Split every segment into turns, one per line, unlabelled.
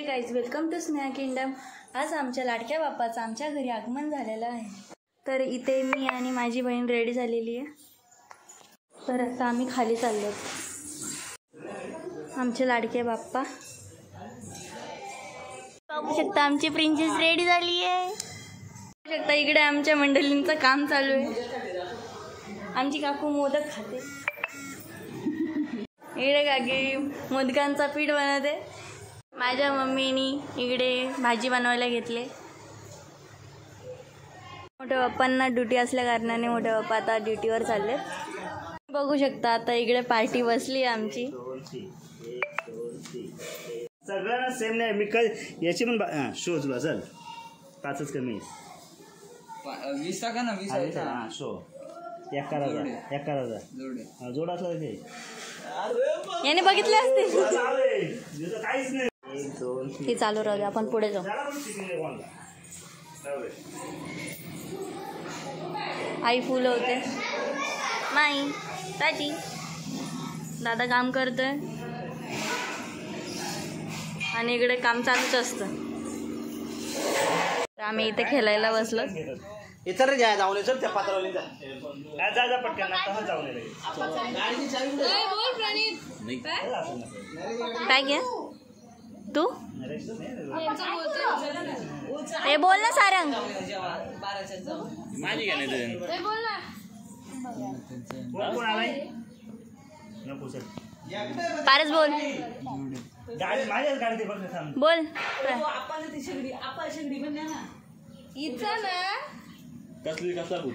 हे guys, welcome to Sneha kingdom. आज आमच्या लाडक्या बाप्पाचं आमच्या घरी आगमन झालेलं आहे। तर इथे मी आणि माझी बहीण रेडी झालेली आहे। तर आता आम्ही खाली चाललो। आमचे लाडके बाप्पा बघू शकता, आमची प्रिन्सेस रेडी झाली आहे। बघू शकता इकडे आमच्या मंडळींचं काम चालू आहे। आमची काकू मोदक खाते, इकडे काकी मोदकांचा पीठ बनवते। माझ्या मम्मीनी इकडे भाजी बनवायला घेतले। मोठ्या बाप्पांना ड्युटी असल्या कारणाने मोठे बाप्पा आता ड्युटीवर चालले। बघू शकता आता इकडे पार्टी बसली आमची।
सगळ्यांना सेम नाही, मी काय याची पण शोज बसल 5च कमी
20 टाका ना, 20
शो 11,000 जोड असला ते
याने बघितले असते।
काहीच नाही,
हे चालू राहू दे, आपण पुढे जाऊ। आई फुलं होते, नाही ताजी दादा काम करतोय आणि इकडे काम चालूच असतं। तर आम्ही इथे खेळायला बसलो।
इतर जाय जाऊन चल त्या पात्रावली जा
जा पटकन आता जाऊन ये।
काय घे तू, हे बोल ना सारंग,
माझी गाणे ते बोल ना। कोण आलाय नको सर,
पारस बोल,
गाडी माझ्याच गाडी बघ थांब
बोल।
आपण ती शेगडी, आपण शेगडी म्हणल्या ना इथं ना
कसली कसला भूत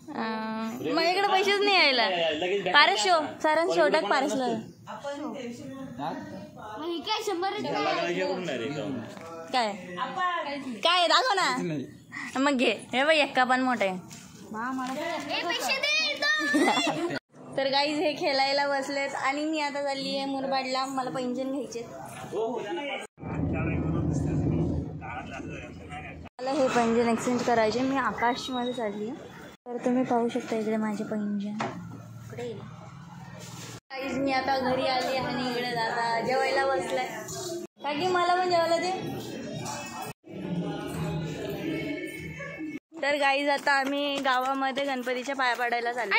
मग इकडे पैसेच नाही यायला। पारस शो सारंग शो टाक पारसला। काय 100 काय काय दाखव ना, मग घे। हे बघ एक्का पण मोठा आहे। तर गाईज हे खेळायला बसलेत आणि मी आता चालली आहे मुरबाडला, मला पैंजण घ्यायचे। मला हे पैंजण एक्सचेंज करायचे, मी आकाशमध्ये चालली आहे। तर तुम्ही पाहू शकता इकडे माझे पैंजण इकडे। गाईज मी आता घरी आली आणि इकडे दादा जेवायला बसलाय। का की मला पण जेवायला दे। तर गाईज आता आम्ही गावामध्ये गणपतीच्या पाया पडायला चाललो।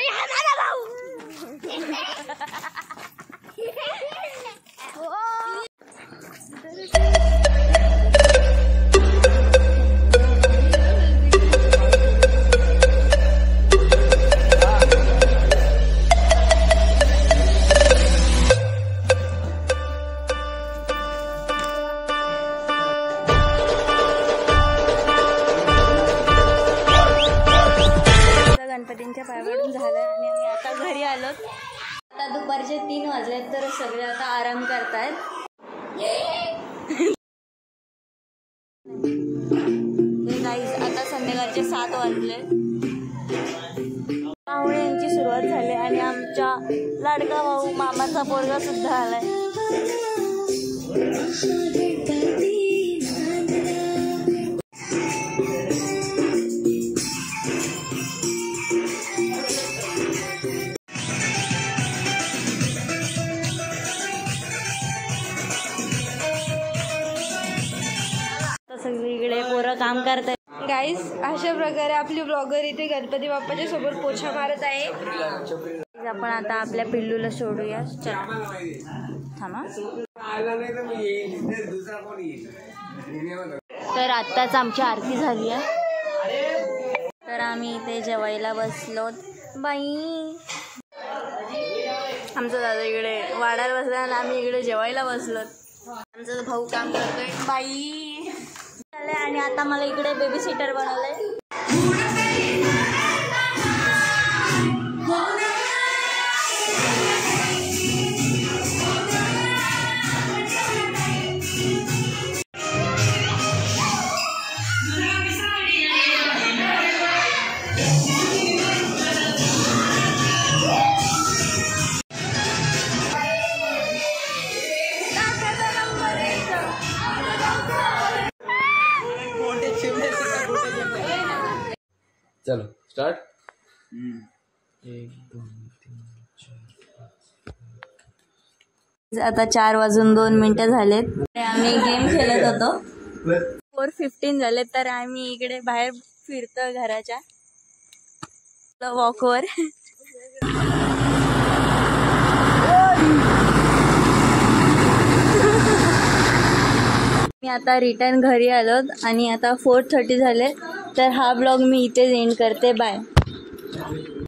गणपतींच्या पायापडून झालं आणि आम्ही आता घरी आलो। आता दुपारचे 3 वाजलेत, तर सगळे आता आराम करतायत। हे गाईज आता संध्याकाळचे 7 वाजले, पाहुणे यांची सुरुवात झाली आणि आमच्या लाडका भाऊ मामाचा पोरगा सुद्धा आलाय। सगळीकडे पोरं काम करतायत। गाईस अशा प्रकारे आपली ब्लॉगर इथे गणपती बाप्पाच्या सोबत पोछा मारत आहे। आपण आता आपल्या पिल्लूला सोडूया। थांबा, तर आत्ताच आमची आरती झाली आहे। तर आम्ही इथे जेवायला बसलो। बाई आमचा दादा इकडे वाढायला बसला आणि आम्ही इकडे जेवायला बसलो। आमचा भाऊ काम करतोय बाई। आणि आता मला इकडे बेबी सिटर बनवलंय।
चलो स्टार्ट। 1 2
आता 4:02 झालेत. आम्ही गेम खेळत होतो. 4:15 झाले तर आम्ही इकडे बाहेर फिरतो घराच्या वॉकवर. मी आता रिटर्न घरी आलो आणि आता 4:30 झाले. तर हा ब्लॉग मी इथेच एंड करते. बाय.